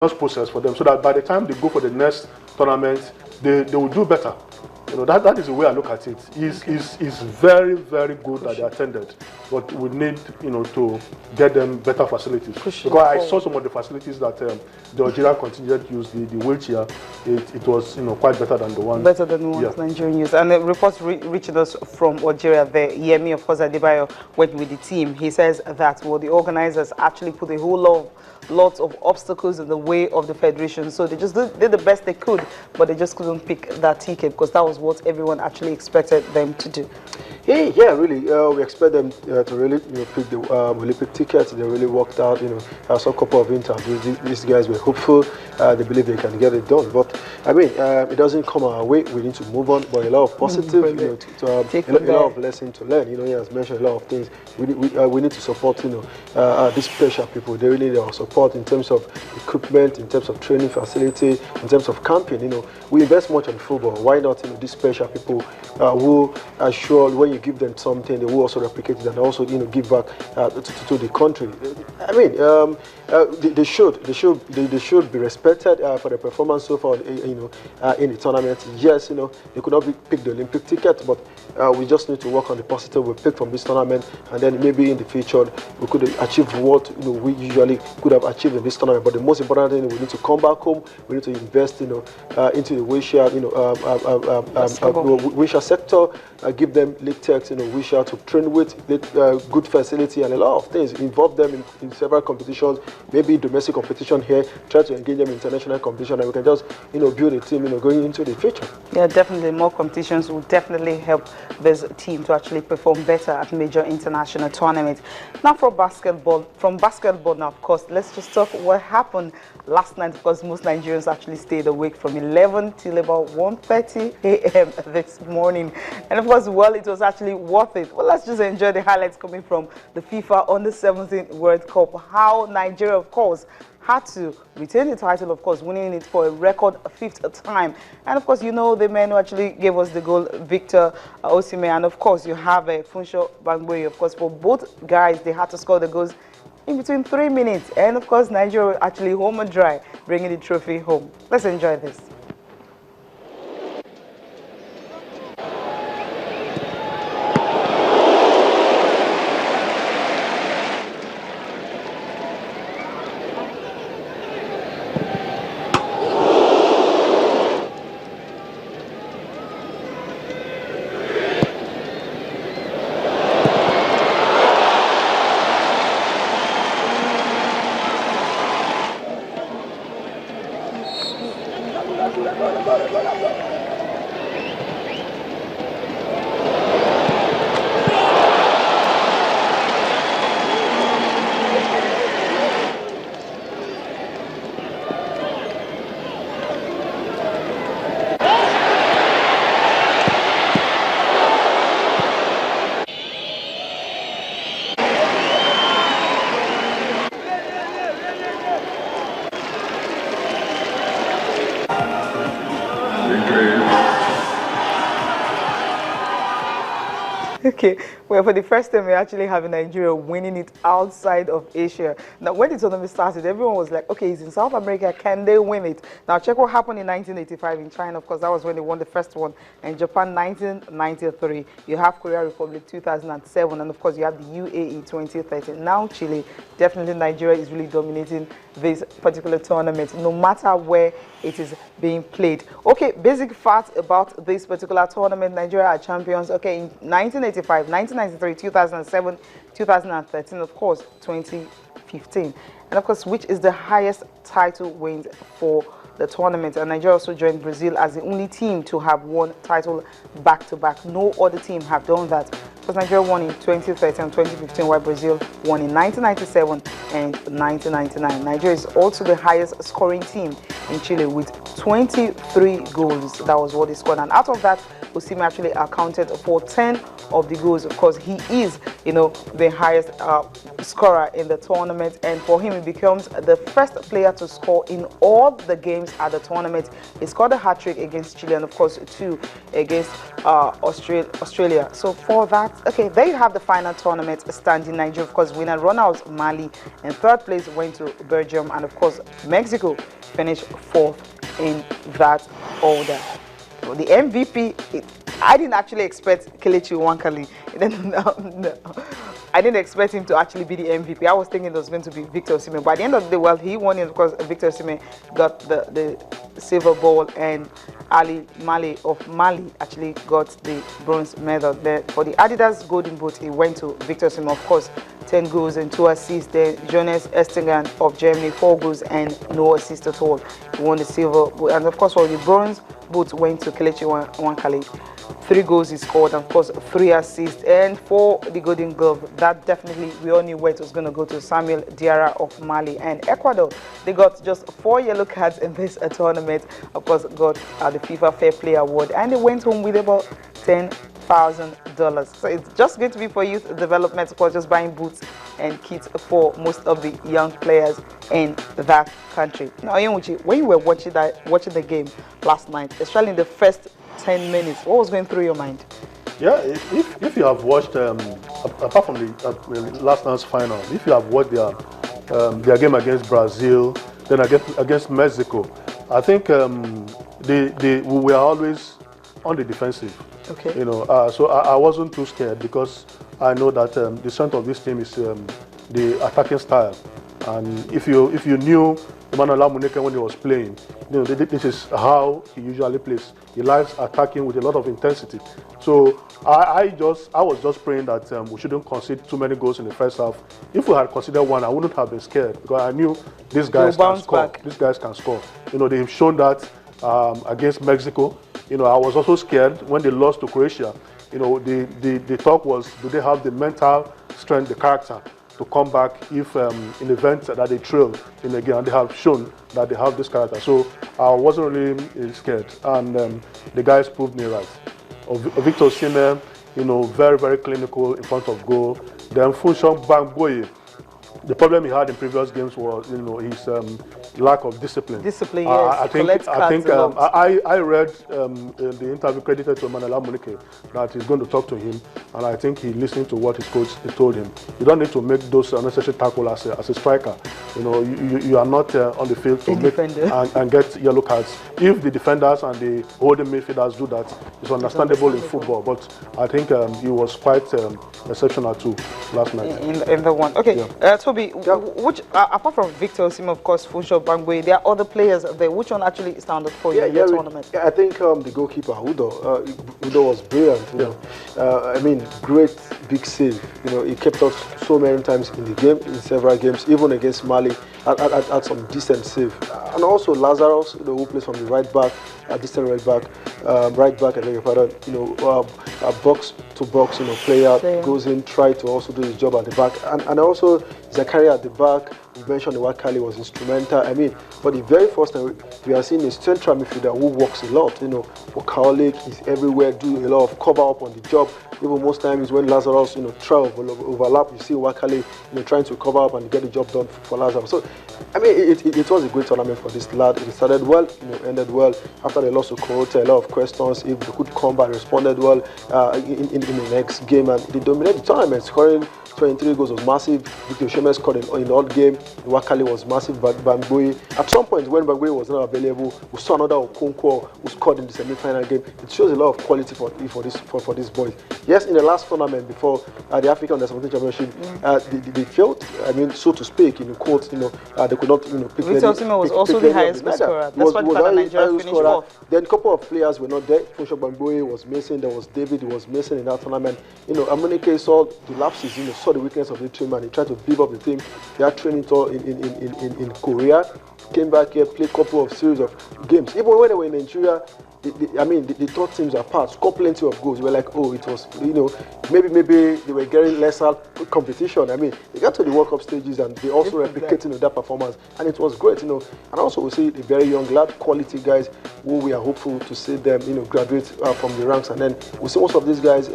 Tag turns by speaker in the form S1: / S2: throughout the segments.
S1: process for them, so that by the time they go for the next tournament, they will do better. You know, that is the way I look at it. It's very, very good that they attended, but we need, you know, to get them better facilities. Because I saw some of the facilities that the Algeria contingent used, the wheelchair, it was, you know, quite better than the one.
S2: Better than the ones Nigerian used. And the reports reaching us from Algeria there, Yemi, of course, Adebayo went with the team. He says that, well, the organizers actually put a whole lots of obstacles in the way of the federation, so they just did the best they could, but they just couldn't pick that ticket, because that was what everyone actually expected them to do.
S3: Yeah, really. We expect them to really, you know, pick the Olympic tickets. They really worked out. You know, I saw a couple of interviews. These guys were hopeful. They believe they can get it done. But I mean, it doesn't come our way. We need to move on. But a lot of positive, you know, a lot of lessons to learn. You know, he has mentioned a lot of things. We need to support, you know, these special people. They really need our support in terms of equipment, in terms of training facility, in terms of camping. You know, we invest much on football. Why not, you know, these special people who are sure when you give them something, they will also replicate it and also, you know, give back to the country. I mean, they should be respected for the performance so far, you know, in the tournament. Yes, you know, they could not pick the Olympic ticket, but we just need to work on the positive we picked from this tournament, and then maybe in the future we could achieve what, you know, we usually could have achieved in this tournament. But the most important thing, we need to come back home. We need to invest, you know, into the wheelchair, you know, wheelchair sector. Give them latex, you know, wheelchair to train with, good facility and a lot of things. Involve them in several competitions, maybe domestic competition here. Try to engage them in international competition, and we can just, you know, build a team, you know, going into the future.
S2: Yeah, definitely. More competitions will definitely help this team to actually perform better at major international tournaments. Now, from basketball now, of course, let's just talk what happened last night, because most Nigerians actually stayed awake from 11 till about 1:30 a.m. this morning. And of course, well, it was actually worth it. Well, let's just enjoy the highlights coming from the FIFA Under-17 World Cup. How Nigeria, of course, had to retain the title, of course, winning it for a record 5th time. And of course, you know, the man who actually gave us the goal, Victor Osimhen, and of course, you have Funsho Bangboye. Of course, for both guys, they had to score the goals in between 3 minutes. And of course, Nigeria actually home and dry, bringing the trophy home. Let's enjoy this. Okay, well, for the first time, we're actually having Nigeria winning it outside of Asia. Now, when the tournament started, everyone was like, okay, it's in South America, can they win it? Now, check what happened in 1985 in China. Of course, that was when they won the first one. And Japan, 1993. You have Korea Republic, 2007. And, of course, you have the UAE, 2013. Now, Chile, definitely Nigeria is really dominating this particular tournament, no matter where it is being played. Okay, basic facts about this particular tournament. Nigeria are champions. Okay, in 1985, 1993, 2007, 2013, of course, 2015. And of course, which is the highest title wins for the tournament. And Nigeria also joined Brazil as the only team to have won title back-to-back. No other team have done that. Because Nigeria won in 2013 and 2015, while Brazil won in 1997 and 1999. Nigeria is also the highest scoring team in Chile with 23 goals. That was what they scored. And out of that, Osimhen actually accounted for 10 of the goals. Of course, he is, the highest scorer in the tournament, and for him, he becomes the first player to score in all the games at the tournament. He scored a hat-trick against Chile, and of course, 2 against Australia. So for that, okay, there you have the final tournament standing. Nigeria, of course, winner run-out Mali, and third place went to Belgium, and of course, Mexico finished 4th in that order. So the MVP, I didn't actually expect Pt.1. No. I didn't expect him to actually be the MVP. I was thinking it was going to be Victor Osimhen. By the end of the day, well, he won it because Victor Osimhen got the silver ball, and Ali Mali of Mali actually got the bronze medal. For the Adidas Golden Boot, it went to Victor Osimhen, of course, 10 goals and 2 assists. Then Jonas Estingen of Germany, 4 goals and no assist at all. He won the silver, and of course, for the bronze boot went to Pt.1. 3 goals he scored, and of course 3 assists. And for the Golden Glove, that definitely we all knew where it was going to go to Samuel Diarra of Mali. And Ecuador, they got just 4 yellow cards in this tournament. Of course, got the FIFA Fair Play Award, and they went home with about $10,000. So it's just going to be for youth development, of course, just buying boots and kits for most of the young players in that country. Now, Onyebuchi, when you were watching the game last night, especially in the first 10 minutes, what was going through your mind?
S1: Yeah, if you have watched, apart from the last night's final, if you have watched their game against Brazil, then against Mexico, I think we were always on the defensive.
S2: Okay.
S1: So I wasn't too scared, because I know that the strength of this team is the attacking style. And if you knew Emmanuel Amuneke when he was playing, this is how he usually plays. He likes attacking with a lot of intensity. So I was just praying that we shouldn't concede too many goals in the first half. If we had conceded 1, I wouldn't have been scared, because I knew these guys can score.
S2: Back.
S1: These guys can score. They've shown that against Mexico. I was also scared when they lost to Croatia. The talk was, do they have the mental strength, the character to come back if in events that they trail in a game, and they have shown that they have this character. So I wasn't really scared, and the guys proved me right. Victor Osimhen, very, very clinical in front of goal. Then Funshon Bangboye, the problem he had in previous games was, his lack of discipline.
S2: Discipline, yes.
S1: I read the interview credited to Emmanuel Amuneke that he's going to talk to him, and I think he listened to what his coach told him. You don't need to make those unnecessary tackles as a striker. You are not on the field to make and get yellow cards. If the defenders and the holding midfielders do that, it's understandable in football. But I think he was quite exceptional too last night.
S2: In the one. Okay,
S1: yeah.
S2: Toby, which apart from Victor Osimhen, of course, Funshon Bangboye, there are other players there. Which one actually stand out for you in the tournament?
S3: I think the goalkeeper, Udo was brilliant. Great big save. He kept us so many times in the game, in several games, even against Mali, had some decent save. And also Lazarus, who plays from the right back, distant right back, I beg your pardon. A box to box, player goes in, try to also do his job at the back, and also Zakaria at the back. We mentioned the Wakali was instrumental. For the very first time, we are seeing a central midfielder who works a lot. For Kaolik, he's everywhere, doing a lot of cover up on the job. Even most times when Lazarus, try to overlap, you see Wakali, trying to cover up and get the job done for Lazarus. So, it was a great tournament for this lad. It started well, ended well. After they lost to Croatia, a lot of questions. If they could come back, responded well in the next game, and they dominated the tournament, scoring 23 goals was massive. Victor Osimhen scored in the odd game. Wakali was massive, but Bangboye, at some point when Bangboye was not available, we saw another Okonkwo who scored in the semi-final game. It shows a lot of quality for these boys. Yes, in the last tournament before the African Under-17 Championship, they failed. So to speak, in quotes, they could not, pick.
S2: Victor Osimhen was also the highest goal scorer. That's why Nigeria finished fourth.
S3: Then a couple of players were not there. Funshon Bangboye was missing. There was David who was missing in that tournament. Amuneke saw the lapses, saw the weakness of the team, and he tried to build up the team. They had training tour in Korea, came back here, played a couple of series of games. Even when they were in Nigeria, they tore teams apart, scored plenty of goals. We're like, oh, it was, maybe they were getting lesser competition. I mean, they got to the World Cup stages and they also replicating that performance, and it was great, And also we see the very young lad, quality guys who we are hopeful to see them, graduate from the ranks, and then we see most of these guys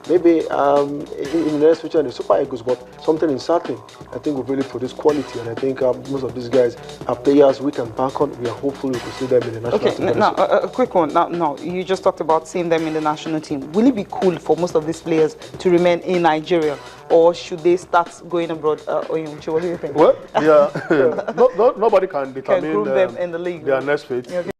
S3: maybe in the next future in the Super Eagles, but something is certain. I think we've really produced quality, and I think most of these guys are players we can bank on. We are hopeful we could see them in the national team.
S2: Okay, now a quick one. Now, you just talked about seeing them in the national team. Will it be cool for most of these players to remain in Nigeria, or should they start going abroad? Oyunchi, what do you think?
S1: Well, yeah, nobody can determine
S2: them in the league,
S1: their next fate.
S2: Okay.